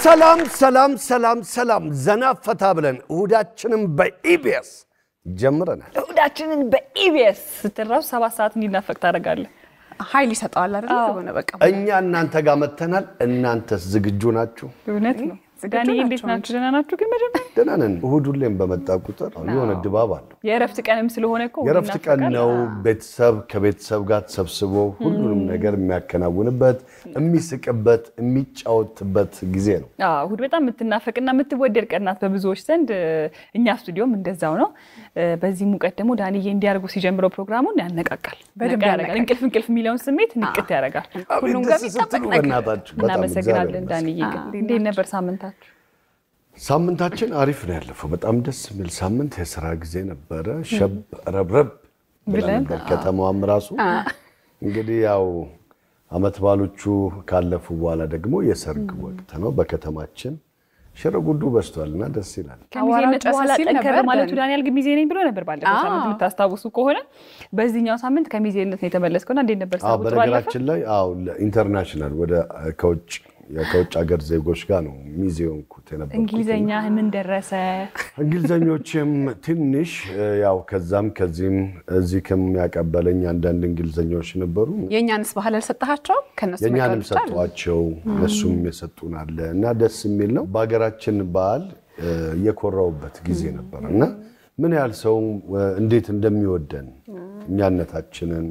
ሰላም ዘና ፈታ ብለን እሁዳችንን በኢቢኤስ ጀምረናል እሁዳችንን በኢቢኤስ ስትራው 7 ሰዓት እንዲናፈቅ ታደርጋለህ ኃይል ይሰጣል አይደል ሆነ በቃ እኛ እናንተ ጋር መተናል እናንተስ ዝግጁ ናችሁ እውነት ነው ዳኒ እንዴት ናችሁ ደህና ናችሁ ግን መጀመሪያ ደህና ነን እሁድ ሁሌም በመጣ ቁጥር የሆነ ድባብ አለው የረፍት ቀንም ስለሆነ እኮ የረፍት ቀን ነው ቤተሰብ ከቤተሰብ ጋር ተሰብስቦ ሁሉንም ነገር የሚያከናውንበት የሚስቅበት የሚጫወትበት ጊዜ ነው እሁድ በጣም የምትናፈቅና የምትወደድ ቀን ናት በብዙዎች ዘንድ እኛ ስቱዲዮም እንደዛው ነው በዚህ ሙቀት ደግሞ ዳኒዬ እንዲያርጉ ሲጀምረው ፕሮግራሙን ያነቃቃል በደንብ ያነቃቃል እንቅልፍ የሚለውን ስሜት ንቅት ያደርጋል ሁሉም ጋር ይጣበቅ ነገር እናመሰግናለን ዳኒዬ እንዴት ነበር ሳምንታችን አሪፍ ነው ያለፈው በጣም ደስ የሚል ሳምንት የሥራ ጊዜ ነበር ሸብ ረብረብ ብለን ከተማዋም ራሱ እንግዲህ ያው አመት ባሎቹ ካለፉ በኋላ ደግሞ የሰርግ ወቅት ነው በከተማችን ሽርጉዱ በስቷልና ደስ ይላል ከሚዜነት በኋላ ጠንከር ማለቱ ዳንያል ግን ሚዜ ነኝ ብሎ ነበር ባለፈው ሳምንት የምታስታውሱ ከሆነ በዚህኛው ሳምንት ከሚዜነት ነው የተመለስከውና እንዴት ነበር ሳምንቱ በነገራችን ላይ ኢንተርናሽናል ወደ ከውጭ ሀገር ዜጎች ጋር ነው ሚዜውን ኩተነበርኩት እንግሊዘኛ ምን ደረሰ እንግሊዘኞችም ትንሽ ያው ከዚህም እዚህ ከሚያቀበለኝ አንዳንድ እንግሊዘኞች ነበሩ የኛንስ ባህል አልሰጣቸው ከነሱ የኛንም ሰጣቸው እሱም የሰጡናል እና ደስ የሚል ነው በአገራችን ባህል የኮራውበት ጊዜ ነበርና ምን ያህል ሰው እንዴት እንደሚወደን እኛነታችንን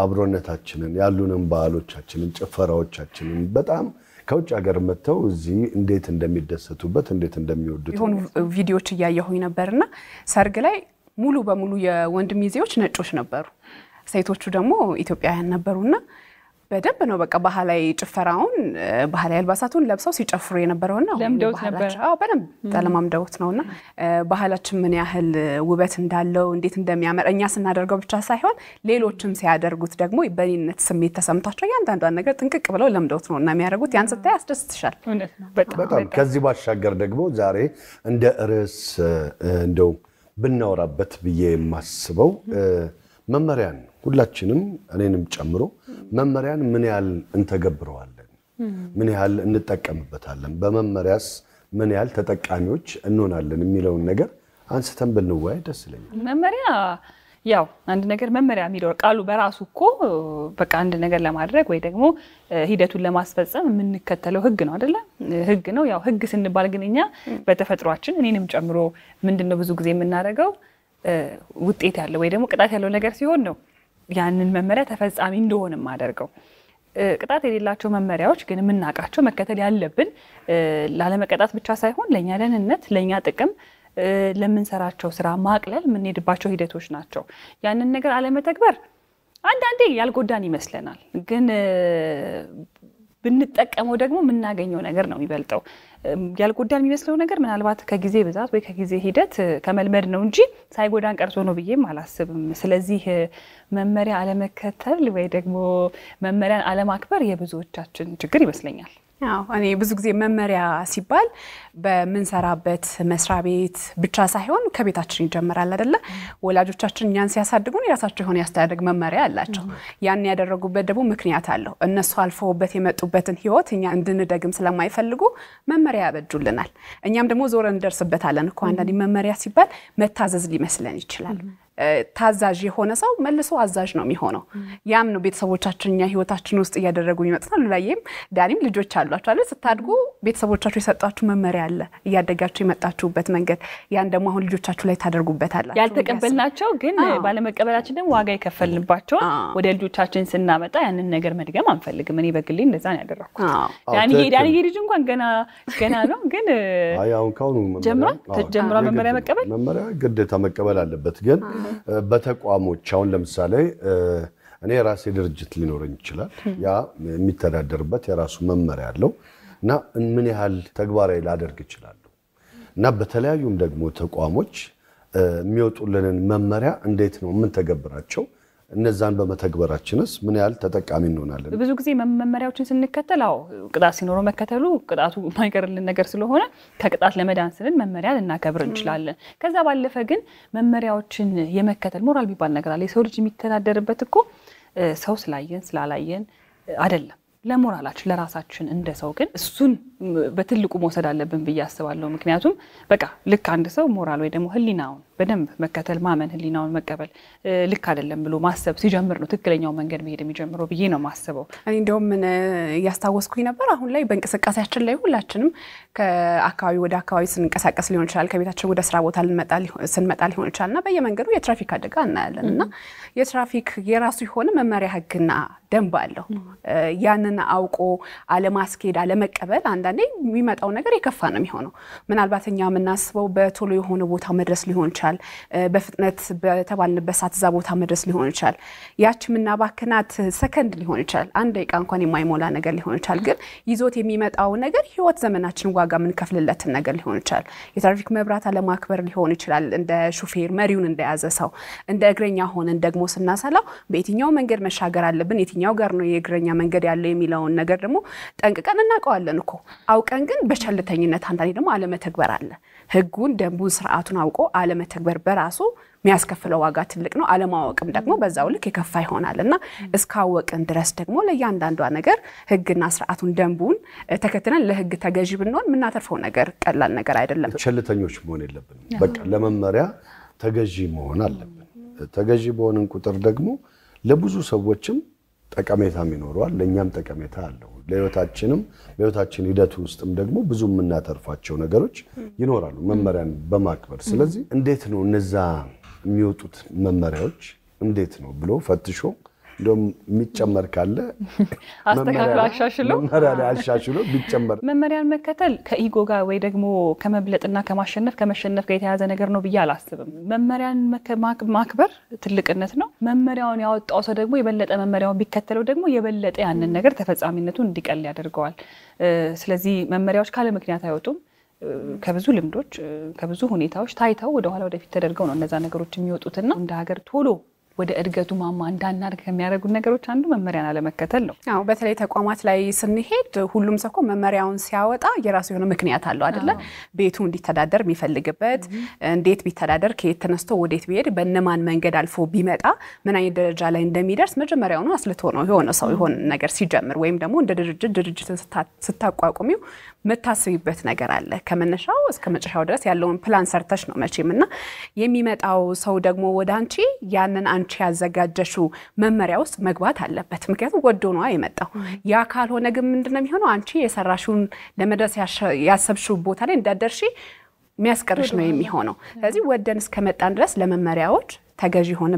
አብሮነታችንን ያሉንን ባህሎቻችንን ጭፈራዎቻችንን በጣም ከውጭ ሀገር መተው እዚህ እንዴት እንደሚደሰቱበት እንዴት እንደሚወዱት ይሁን ቪዲዮዎች ያያዩኝ ነበርና ሰርግ ላይ ሙሉ በሙሉ የወንድ ሚዜዎች ነጮች ነበሩ ሴቶቹ ደግሞ ኢትዮጵያውያን ነበሩና በደንብ ነው በቃ ባህላዊ ጭፈራውን ባህላዊ አልባሳቱን ለብሰው ሲጨፍሩ የነበረውና ለምደውት ነበር በደንብ ተለማምደውት ነውና ባህላችን ምን ያህል ውበት እንዳለው እንዴት እንደሚያምር እኛ ስናደርገው ብቻ ሳይሆን ሌሎችም ሲያደርጉት ደግሞ በእኔነት ስሜት ተሰምቷቸው ያንዳንዷን ነገር ጥንቅቅ ብለው ለምደውት ነውና የሚያደርጉት ያን ስታይ ያስደስትሻል እውነት ነው በጣም ከዚህ ባሻገር ደግሞ ዛሬ እንደ ርዕስ እንደው ብናወራበት ብዬ የማስበው መመሪያን ሁላችንም እኔንም ጨምሮ መመሪያን ምን ያህል እንተገብረዋለን ምን ያህል እንጠቀምበታለን በመመሪያስ ምን ያህል ተጠቃሚዎች እንሆናለን የሚለው ነገር አንስተን ብንወያይ ደስ ይለኛል መመሪያ ያው አንድ ነገር መመሪያ የሚለው ቃሉ በራሱ እኮ በቃ አንድ ነገር ለማድረግ ወይ ደግሞ ሂደቱን ለማስፈጸም የምንከተለው ህግ ነው አይደለ ህግ ነው ያው ህግ ስንባል ግን እኛ በተፈጥሯችን እኔንም ጨምሮ ምንድነው ብዙ ጊዜ የምናደርገው ውጤት ያለው ወይ ደግሞ ቅጣት ያለው ነገር ሲሆን ነው ያንን መመሪያ ተፈጻሚ እንደሆነ ማደርገው ቅጣት የሌላቸው መመሪያዎች ግን ምናቃቸው መከተል ያለብን ላለመቀጣት ብቻ ሳይሆን ለኛ ደህንነት ለኛ ጥቅም ለምንሰራቸው ስራ ማቅለል ምን ሄድባቸው ሂደቶች ናቸው ያንን ነገር አለመተግበር አንዳንዴ ያልጎዳን ይመስለናል ግን ብንጠቀመው ደግሞ ምናገኘው ነገር ነው የሚበልጠው ያልጎዳን የሚመስለው ነገር ምናልባት ከጊዜ ብዛት ወይ ከጊዜ ሂደት ከመልመድ ነው እንጂ ሳይጎዳን ቀርቶ ነው ብዬም አላስብም ስለዚህ መመሪያ አለመከተል ወይ ደግሞ መመሪያን አለማክበር የብዙዎቻችን ችግር ይመስለኛል ያው እኔ ብዙ ጊዜ መመሪያ ሲባል በመንሰራበት መስሪያ ቤት ብቻ ሳይሆን ከቤታችን ይጀምራል አይደለ ወላጆቻችን ኛን ሲያሳድጉን የራሳቸው የሆነ ያስተዳደግ መመሪያ አላቸው ያን ያደረጉበት ደግሞ ምክንያት አለው እነሱ አልፈውበት የመጡበትን ህይወት እኛ እንድንደግም ስለማይፈልጉ መመሪያ ያበጁልናል እኛም ደግሞ ዞረን እንደርስበታለን እኮ አንዳንዴ መመሪያ ሲባል መታዘዝ ሊመስለን ይችላል ታዛዥ የሆነ ሰው መልሶ አዛዥ ነው የሚሆነው ያም ነው ቤተሰቦቻችንኛ ህይወታችን ውስጥ ያደረጉ ይመጣሉ ላይም ዳኒም ልጆች አሏቸው አይደል ስታድጉ ቤተሰቦቻችሁ የሰጣችሁ መመሪያ አለ ያደጋችሁ የመጣችሁበት መንገድ ያን ደግሞ አሁን ልጆቻችሁ ላይ ታደርጉበታላችሁ ያልተቀበልናቸው ግን ባለመቀበላችን ደግሞ ዋጋ ይከፈልንባቸው ወደ ልጆቻችን ስናመጣ ያንን ነገር መድገም አንፈልግም እኔ በግሌ እንደዛ ነው ያደረኩት ዳኒ ልጅ እንኳን ገና ነው ግን አያው ካውኑ ጀምራ መመሪያ ግዴታ መቀበል አለበት ግን በተቋሞች አሁን ለምሳሌ እኔ ራሴ ድርጅት ሊኖርኝ ይችላል ያ የሚተዳደርበት የራሱ መመሪያ አለው እና ምን ያህል ተግባራዊ ላደርግ ይችላል እና በተለያዩም ደግሞ ተቋሞች የሚወጡልንን መመሪያ እንዴት ነው ምን ተገብራቸው እነዛን በመተግበራችንስ ምን ያህል ተጠቃሚ እንሆናለን ብዙ ጊዜ መመሪያዎችን ስንከተላው ቅጣት ሲኖረው መከተሉ ቅጣቱ ማይቀርልን ነገር ስለሆነ ከቅጣት ለመዳን ስንል መመሪያ ልናከብር እንችላለን ከዛ ባለፈ ግን መመሪያዎችን የመከተል ሞራል ቢባል ነገር አለ የሰው ልጅ የሚተዳደርበት እኮ ሰው ስላየን ስላላየን አይደለም ለሞራላችን ለራሳችን እንደ ሰው ግን እሱን በትልቁ መውሰድ አለብን ብዬ አስባለሁ። ምክንያቱም በቃ ልክ አንድ ሰው ሞራል ወይ ደግሞ ህሊናውን በደንብ መከተል ማመን ህሊናውን መቀበል ልክ አይደለም ብሎ ማሰብ ሲጀምር ነው ትክክለኛው መንገድ መሄድ የሚጀምረው ብዬ ነው ማስበው። እኔ እንደውም ምን ያስታወስኩኝ ነበር አሁን ላይ በእንቅስቃሴያችን ላይ ሁላችንም ከአካባቢ ወደ አካባቢ ስንንቀሳቀስ ሊሆን ይችላል ከቤታችን ወደ ስራ ቦታ ስንመጣ ሊሆን ይችላልና በየመንገዱ የትራፊክ አደጋ እናያለንና የትራፊክ የራሱ የሆነ መመሪያ ህግና ደንብ አለው። ያንን አውቆ አለማስኬድ አለመቀበል አንዳንዴ የሚመጣው ነገር የከፋ ነው የሚሆነው። ምናልባት እኛ የምናስበው በቶሎ የሆነ ቦታ መድረስ ሊሆን ይችላል በፍጥነት በተባልንበት ሰዓት እዛ ቦታ መድረስ ሊሆን ይችላል ያቺ ምናባክናት ሰከንድ ሊሆን ይችላል አንድ ደቂቃ እንኳን የማይሞላ ነገር ሊሆን ይችላል ግን ይዞት የሚመጣው ነገር ህይወት ዘመናችን ዋጋ ምን ከፍልለትን ነገር ሊሆን ይችላል። የትራፊክ መብራት አለማክበር ሊሆን ይችላል እንደ ሹፌር መሪውን እንደያዘ ሰው እንደ እግረኛ ሆነን ደግሞ ስናሰላው በየትኛው መንገድ መሻገር አለብን የትኛው ጋር ነው የእግረኛ መንገድ ያለው የሚለውን ነገር ደግሞ ጠንቅቀን እናውቀዋለን እኮ አውቀን ግን በቸልተኝነት አንዳንዴ ደግሞ አለመተግበር አለ። ህጉን ደንቡን ስርዓቱን አውቆ አለመተግበር በራሱ የሚያስከፍለው ዋጋ ትልቅ ነው። አለማወቅም ደግሞ በዛው ልክ የከፋ ይሆናልና እስካወቅን ድረስ ደግሞ ለእያንዳንዷ ነገር ህግና ስርዓቱን ደንቡን ተከትለን ለህግ ተገዢ ብንሆን የምናተርፈው ነገር ቀላል ነገር አይደለም። ቸልተኞች መሆን የለብንም። በቃ ለመመሪያ ተገዢ መሆን አለብን። ተገዢ በሆንን ቁጥር ደግሞ ለብዙ ሰዎችም ጠቀሜታም ይኖረዋል ለኛም ጠቀሜታ አለው። ለህይወታችንም በህይወታችን ሂደት ውስጥም ደግሞ ብዙ የምናተርፋቸው ነገሮች ይኖራሉ መመሪያን በማክበር። ስለዚህ እንዴት ነው እነዛ የሚወጡት መመሪያዎች እንዴት ነው ብሎ ፈትሾ እንደም የሚጨመር ካለ አስተካክሎ አሻሽሎ ቢጨመር መመሪያን መከተል ከኢጎ ጋር ወይ ደግሞ ከመብለጥና ከመሸነፍ ጋር የተያዘ ነገር ነው ብዬ አላስብም። መመሪያን ማክበር ትልቅነት ነው። መመሪያውን ያወጣው ሰው ደግሞ የበለጠ መመሪያውን ቢከተለው ደግሞ የበለጠ ያንን ነገር ተፈጻሚነቱን እንዲቀል ያደርገዋል። ስለዚህ መመሪያዎች ካለ ምክንያት አይወጡም። ከብዙ ልምዶች ከብዙ ሁኔታዎች ታይተው ወደ ኋላ ወደፊት ተደርገው ነው እነዛ ነገሮች የሚወጡትና እንደ ሀገር ቶሎ ወደ እድገቱ ማማ እንዳናርግ ከሚያደርጉ ነገሮች አንዱ መመሪያን አለመከተል ነው። አዎ በተለይ ተቋማት ላይ ስንሄድ ሁሉም ሰው እኮ መመሪያውን ሲያወጣ የራሱ የሆነ ምክንያት አለው አይደለ? ቤቱ እንዲተዳደር የሚፈልግበት እንዴት ቢተዳደር ከየት ተነስቶ ወዴት ቢሄድ በእነማን መንገድ አልፎ ቢመጣ ምን አይነት ደረጃ ላይ እንደሚደርስ መጀመሪያውኑ አስልቶ ነው የሆነ ሰው የሆነ ነገር ሲጀምር ወይም ደግሞ እንደ ድርጅትን ስታቋቁሚው መታሰቢበት ነገር አለ። ከመነሻው እስከ መጨረሻው ድረስ ያለውን ፕላን ሰርተሽ ነው መቼምና የሚመጣው ሰው ደግሞ ወደ አንቺ ያንን አንቺ ያዘጋጀሽው መመሪያ ውስጥ መግባት አለበት። ምክንያቱም ወዶ ነው አይመጣው። ያ ካልሆነ ግን ምንድነው የሚሆነው? አንቺ የሰራሽውን ለመድረስ ያሰብሽው ቦታ ላይ እንዳደርሺ የሚያስቀርሽ ነው የሚሆነው። ስለዚህ ወደን እስከመጣን ድረስ ለመመሪያዎች ተገዢ ሆነ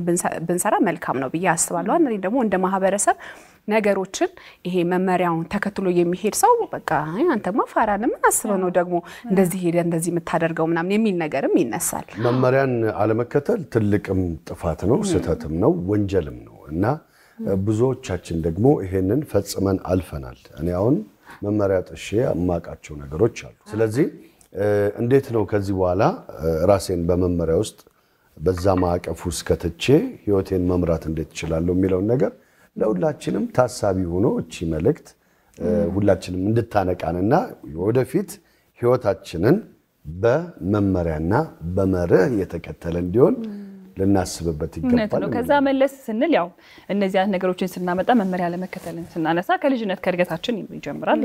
ብንሰራ መልካም ነው ብዬ አስባለሁ። አንዴ ደግሞ እንደ ማህበረሰብ ነገሮችን ይሄ መመሪያውን ተከትሎ የሚሄድ ሰው በቃ አንተማ ፋራ ለምን አስበው ነው ደግሞ እንደዚህ ሄደ እንደዚህ የምታደርገው ምናምን የሚል ነገርም ይነሳል። መመሪያን አለመከተል ትልቅም ጥፋት ነው ስህተትም ነው ወንጀልም ነው እና ብዙዎቻችን ደግሞ ይሄንን ፈጽመን አልፈናል። እኔ አሁን መመሪያ ጥሼ አማቃቸው ነገሮች አሉ። ስለዚህ እንዴት ነው ከዚህ በኋላ ራሴን በመመሪያ ውስጥ በዛ ማዕቀፍ ውስጥ ከተቼ ህይወቴን መምራት እንዴት እችላለሁ የሚለው ነገር ለሁላችንም ታሳቢ ሆኖ እቺ መልእክት ሁላችንም እንድታነቃንና ወደፊት ህይወታችንን በመመሪያና በመርህ የተከተለ እንዲሆን ልናስብበት ይገባል። ከዛ መለስ ስንል ያው እነዚህ ነገሮችን ስናመጣ መመሪያ ለመከተልን ስናነሳ ከልጅነት ከእድገታችን ይጀምራል።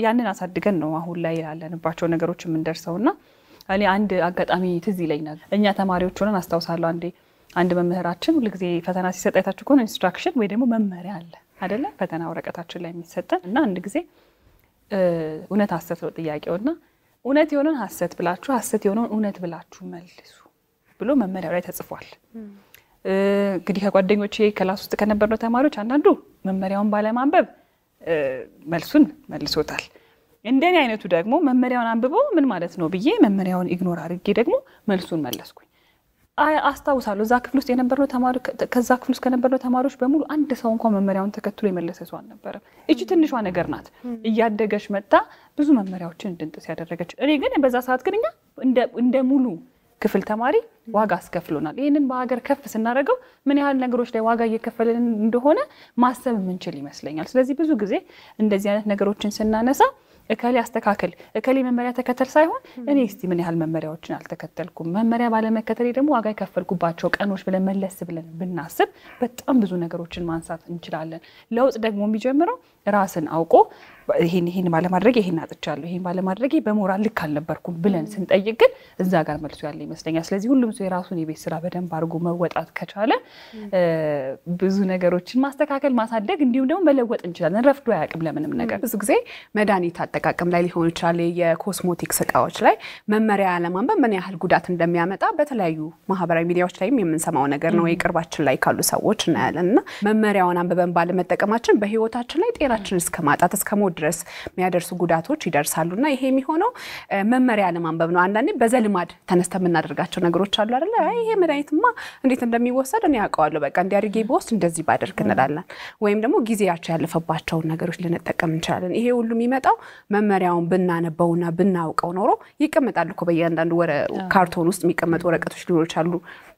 ያንን አሳድገን ነው አሁን ላይ ያለንባቸው ነገሮች የምንደርሰውና እኔ አንድ አጋጣሚ ትዝ ይለኛል። እኛ ተማሪዎች ሆነን አስተዋውሳለሁ አንድ መምህራችን ሁሉ ጊዜ ፈተና ሲሰጣይታችሁ ኮን ኢንስትራክሽን ወይ ደግሞ መመሪያ አለ አይደለ? ፈተና ወረቀታችን ላይ የሚሰጠን እና አንድ ጊዜ እውነት ሐሰት ነው ጥያቄውና እውነት የሆነን ሐሰት ብላችሁ ሐሰት የሆነን እውነት ብላችሁ መልሱ ብሎ መመሪያው ላይ ተጽፏል። እንግዲህ ከጓደኞቼ ክላስ ውስጥ ከነበርነው ተማሪዎች አንዳንዱ መመሪያውን ባለማንበብ መልሱን መልሶታል። እንደኔ አይነቱ ደግሞ መመሪያውን አንብቦ ምን ማለት ነው ብዬ መመሪያውን ኢግኖር አድርጌ ደግሞ መልሱን መለስኩኝ። አስተዋውሳለሁ እዛ ክፍል ውስጥ የነበርነው ተማሪዎች ከዛ ክፍል ውስጥ ከነበርነው ተማሪዎች በሙሉ አንድ ሰው እንኳን መመሪያውን ተከትሎ የመለሰ ሰው አልነበረም። እቺ ትንሿ ነገር ናት እያደገች መጣ ብዙ መመሪያዎችን እንድንጥስ ያደረገች። እኔ ግን በዛ ሰዓት ግን እንደ ሙሉ ክፍል ተማሪ ዋጋ አስከፍሎናል። ይሄንን በሀገር ከፍ ስናደርገው ምን ያህል ነገሮች ላይ ዋጋ እየከፈልን እንደሆነ ማሰብ የምንችል ይመስለኛል። ስለዚህ ብዙ ጊዜ እንደዚህ አይነት ነገሮችን ስናነሳ እከሌ አስተካከል እከሌ መመሪያ ተከተል ሳይሆን እኔ እስቲ ምን ያህል መመሪያዎችን አልተከተልኩም መመሪያ ባለመከተሌ ደግሞ ዋጋ የከፈልኩባቸው ቀኖች ብለን መለስ ብለን ብናስብ በጣም ብዙ ነገሮችን ማንሳት እንችላለን። ለውጥ ደግሞ የሚጀምረው ራስን አውቆ ይሄን ባለማድረግ ይሄን አጥቻለሁ ይሄን ባለማድረግ በሞራል ልክ አልነበርኩም ብለን ስንጠይቅ ግን እዛ ጋር መልሶ ያለ ይመስለኛል። ስለዚህ ሁሉም ሰው የራሱን የቤት ስራ በደንብ አድርጎ መወጣት ከቻለ ብዙ ነገሮችን ማስተካከል ማሳደግ እንዲሁም ደግሞ መለወጥ እንችላለን። ረፍዶ አያውቅም ለምንም ነገር። ብዙ ጊዜ መድኃኒት አጠቃቀም ላይ ሊሆን ይችላል የኮስሞቲክስ እቃዎች ላይ መመሪያ ለማንበብ ምን ያህል ጉዳት እንደሚያመጣ በተለያዩ ማህበራዊ ሚዲያዎች ላይም የምንሰማው ነገር ነው። የቅርባችን ላይ ካሉ ሰዎች እናያለንና መመሪያውን አንብበን ባለመጠቀማችን በህይወታችን ላይ ጤናችን እስከማጣት እስከሞት ድረስ የሚያደርሱ ጉዳቶች ይደርሳሉና ይሄ የሚሆነው መመሪያ ለማንበብ ነው። አንዳንዴ በዘልማድ ተነስተን የምናደርጋቸው ነገሮች አሉ አይደል? ይሄ መድኃኒትማ እንዴት እንደሚወሰድ እኔ ያውቀዋለሁ በቃ እንዲያርጌ በውስጥ እንደዚህ ባደርግ እንላለን። ወይም ደግሞ ጊዜያቸው ያለፈባቸው ነገሮች ልንጠቀም እንችላለን። ይሄ ሁሉ የሚመጣው መመሪያውን ብናነበውና ብናውቀው ኖሮ ይቀመጣል እኮ በእያንዳንዱ ካርቶን ውስጥ የሚቀመጡ ወረቀቶች ሊኖር ይችላሉ።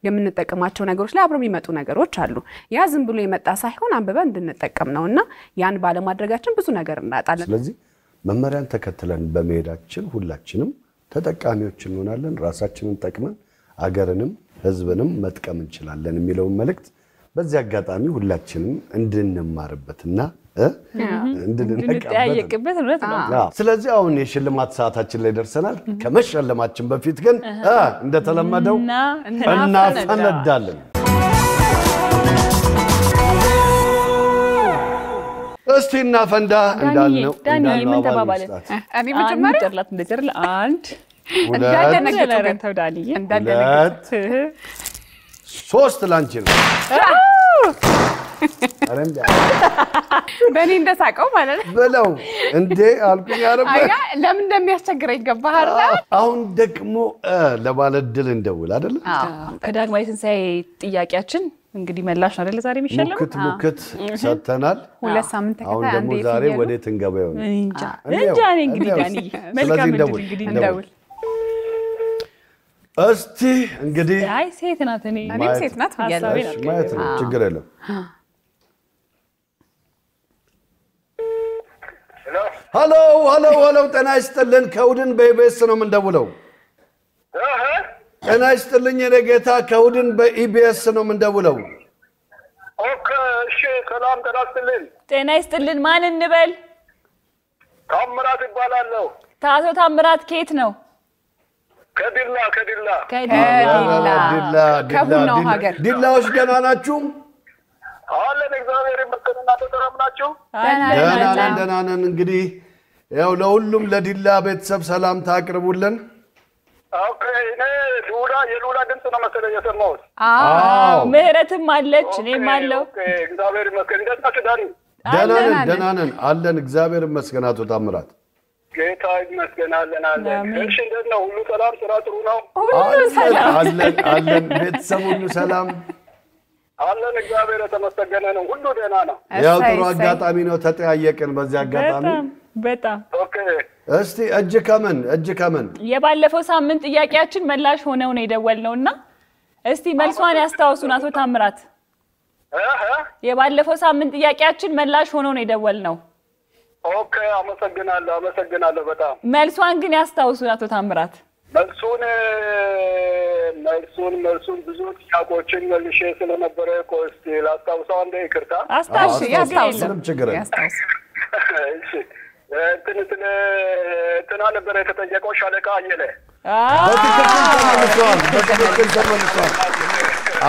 የምንጠቀማቸው ነገሮች ላይ አብሮ የሚመጡ ነገሮች አሉ። ያ ዝም ብሎ የመጣ ሳይሆን አንብበን እንድንጠቀም ነውና ያን ባለማድረጋችን ብዙ ነገር እናጣለን። ስለዚህ መመሪያን ተከትለን በመሄዳችን ሁላችንም ተጠቃሚዎች እንሆናለን። ራሳችንን ጠቅመን አገርንም ህዝብንም መጥቀም እንችላለን የሚለው መልእክት በዚህ አጋጣሚ ሁላችንም እንድንማርበትና እንድንጠያየቅበት ነው። ስለዚህ አሁን የሽልማት ሰዓታችን ላይ ደርሰናል። ከመሸለማችን በፊት ግን እንደተለመደው እናፈነዳለን። እስቲ እናፈንዳ እንዳልነው ዳኒ ምን ተባባለ? እኔ መጀመሪያ አንድ እንደጀርለ አንድ እንዳደነገጥኩ ዳኒ ሶስት ላንቺ ነው። አረንዳ በእኔ እንደሳቀው ማለት ነው በለው እንዴ አልኩኝ። አረባ ለምን እንደሚያስቸግረኝ ገባህ አይደል? አሁን ደግሞ ለባለድል እንደውል አይደል? ከዳግማዊ ትንሣኤ ጥያቄያችን እንግዲህ መላሽ አይደል ዛሬ የሚሸለም ሙክት ሰተናል። ሁለት ሳምንት አሁን ተከታታይ ደግሞ ዛሬ ወደ ትንገበው ነው እንጃ እንግዲህ ዳኒ መልካም እንደውል እስቲ እንግዲህ አይ ሴት ናት እኔም ሴት ናት ብያለሁ። ማለት ነው ችግር የለም። ሄሎ ጤና ይስጥልን። ከውድን በኢቢኤስ ነው የምንደውለው። ጤና ይስጥልኝ የኔ ጌታ፣ ከውድን በኢቢኤስ ነው የምንደውለው። ኦኬ እሺ፣ ሰላም ጤና ይስጥልን። ጤና ይስጥልን። ማን እንበል? ታምራት ይባላለሁ። ታቶ ታምራት ከየት ነው? ከዲላ ከቡናው ሀገር። ዲላዎች ደህና ናችሁ? አለን እግዚአብሔር ይመስገን። እናንተ ሰላም ናችሁ? ደህና ነን። እንግዲህ ያው ለሁሉም ለዲላ ቤተሰብ ሰላምታ አቅርቡልን። ኦኬ እኔ የሉላ ድምጽ ነው መሰለኝ የሰማሁት። ምህረትም አለች እኔም አለው። ኦኬ እግዚአብሔር ይመስገን። እንዴት ናችሁ ዳኒ? ደህና ነን አለን። እግዚአብሔር ይመስገን። አቶ ታምራት ጌታ ይመስገን አለን። እሺ እንዴት ነው? ሁሉ ሰላም? ስራ ጥሩ ነው? ሁሉ ሰላም አለን። ቤተሰብ ሁሉ ሰላም አለን። እግዚአብሔር የተመሰገነ ነው። ሁሉ ደህና ነው። ያው ጥሩ አጋጣሚ ነው ተጠያየቅን። በዚህ አጋጣሚ በጣም ኦኬ። እስቲ እጅ ከመን የባለፈው ሳምንት ጥያቄያችን መላሽ ሆነው ነው የደወልነውና እስቲ መልሷን ያስታውሱን አቶ ታምራት። የባለፈው ሳምንት ጥያቄያችን መላሽ ሆነው ነው የደወልነው። ኦኬ አመሰግናለሁ በጣም። መልሷን ግን ያስታውሱን አቶ ታምራት። መልሱን ብዙ ጥያቄዎችን መልሼ ስለነበረ እስቲ ላስታውሰው አንዴ። ይቅርታ ያስታውስ ችግር እሺ እንትና ነበረ የተጠየቀው ሻለቃ አየለ። በትክክል ተመልሷል።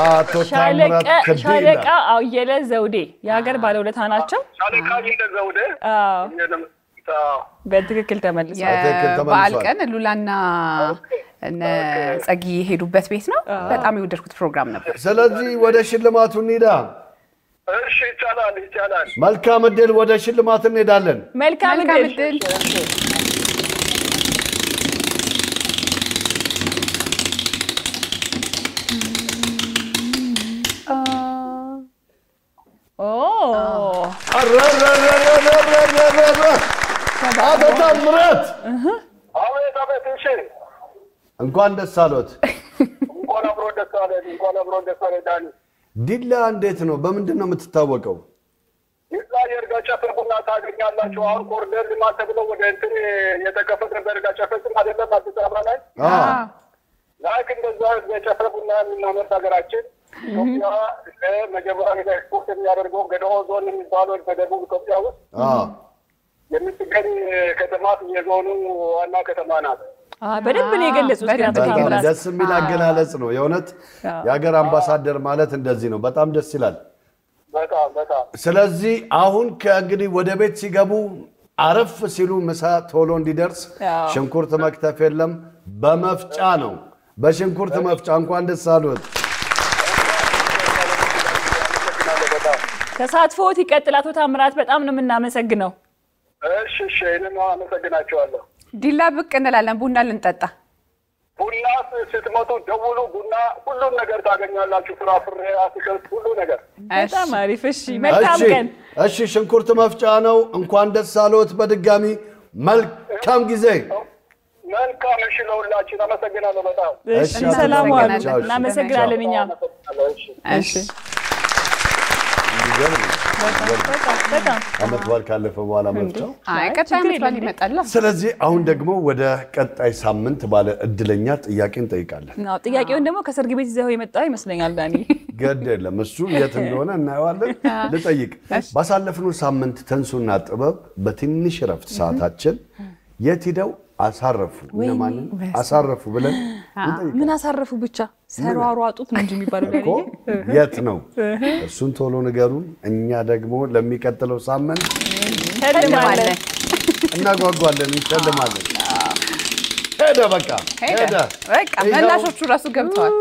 አቶ ታምራት ሻለቃ አየለ ዘውዴ የሀገር ባለውለታ ናቸው። ሻለቃ አየለ ዘውዴ በትክክል ተመልሷል። በዓል ቀን ሉላና ጸጊ ሄዱበት ቤት ነው። በጣም የወደድኩት ፕሮግራም ነበር። ስለዚህ ወደ ሽልማቱ እንሂዳ። እሺ ይቻላል። መልካም እድል። ወደ ሽልማት እንሄዳለን። መልካም እድል። አቶ ታምራት አቤት። እሺ እንኳን ደስ አሎት። እንኳን እንኳን አብሮ ደስ አለ ዳኒ። ዲላ እንዴት ነው? በምንድን ነው የምትታወቀው? ዲላ የእርጋ ጨፌ ቡና ታገኛላችሁ። አሁን ኮሪደር ልማት ተብሎ ወደ እንትን የተከፈተ በእርጋ ጨፌ ስም አይደለም አዲስ አበባ ላይ ላይክ እንደዛ እርጋ ጨፌ ቡና የምናመርት ሀገራችን ኢትዮጵያ መጀመሪያ ኤክስፖርት የሚያደርገው ገደኦ ዞን የሚባለው በደቡብ ኢትዮጵያ ውስጥ የምትገኝ ከተማ የዞኑ ዋና ከተማ ናት። በደንብ ነው የገለጹት። ደስ የሚል አገላለጽ ነው የእውነት። የሀገር አምባሳደር ማለት እንደዚህ ነው። በጣም ደስ ይላል። በጣም ስለዚህ አሁን ከእንግዲህ ወደ ቤት ሲገቡ አረፍ ሲሉ ምሳ ቶሎ እንዲደርስ ሽንኩርት መክተፍ የለም፣ በመፍጫ ነው። በሽንኩርት መፍጫ እንኳን ደስ አሉት። ተሳትፎት ይቀጥል አቶ ታምራት፣ በጣም ነው የምናመሰግነው። እሺ እኔም አመሰግናቸዋለሁ። ዲላ ብቅ እንላለን ቡና ልንጠጣ። ቡና ስትመጡ ደውሉ። ቡና ሁሉም ነገር ታገኛላችሁ። ፍራፍሬ፣ አትክልት፣ ሁሉ ነገር። በጣም አሪፍ። እሺ መልካም ቀን። እሺ ሽንኩርት መፍጫ ነው። እንኳን ደስ አሉት በድጋሚ መልካም ጊዜ። መልካም። እሺ ለሁላችን አመሰግናለሁ በጣም። እሺ ሰላም ዋሉ። እናመሰግናለን እኛም። እሺ በጣም አመት በዓል ካለፈ በኋላ መፍጫው ቀጣይ አመት በዓል ይመጣል። ስለዚህ አሁን ደግሞ ወደ ቀጣይ ሳምንት ባለ እድለኛ ጥያቄ እንጠይቃለን። ጥያቄውን ደግሞ ከሰርግ ቤት ይዘው የመጣው ይመስለኛል ዳኒ። ገድ የለም እሱ የት እንደሆነ እናየዋለን። ልጠይቅ። ባሳለፍነው ሳምንት ተንሱና ጥበብ በትንሽ ረፍት ሰዓታችን የት ሄደው አሳረፉ? እነማንን አሳረፉ ብለን እንጠይቃለን። ምን አሳረፉ ብቻ ሰሯሯጡት ነው እንጂ የሚባለው ዳኒ የት ነው? እሱን ቶሎ ንገሩን። እኛ ደግሞ ለሚቀጥለው ሳምንት እንሸልማለን፣ እናጓጓለን፣ እንሸልማለን። ሄደ በቃ መላሾቹ ራሱ ገብተዋል።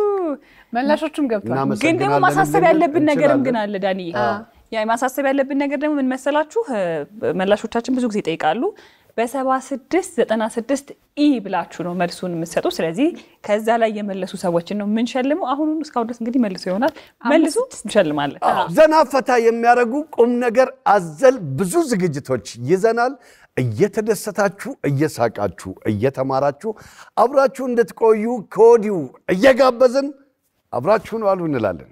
መላሾቹም ገብተዋል። ግን ደግሞ ማሳሰብ ያለብን ነገርም ግን አለ ዳኒ። ያ ማሳሰብ ያለብን ነገር ደግሞ ምን መሰላችሁ? መላሾቻችን ብዙ ጊዜ ይጠይቃሉ በ7696 ኢ ብላችሁ ነው መልሱን የምትሰጡ። ስለዚህ ከዛ ላይ የመለሱ ሰዎችን ነው የምንሸልመው። አሁን እስካሁን ድረስ እንግዲህ መልሱ ይሆናል። መልሱ እንሸልማለን። ዘና ፈታ የሚያደርጉ ቁም ነገር አዘል ብዙ ዝግጅቶች ይዘናል። እየተደሰታችሁ እየሳቃችሁ እየተማራችሁ አብራችሁ እንድትቆዩ ከወዲሁ እየጋበዝን አብራችሁን ዋሉ እንላለን።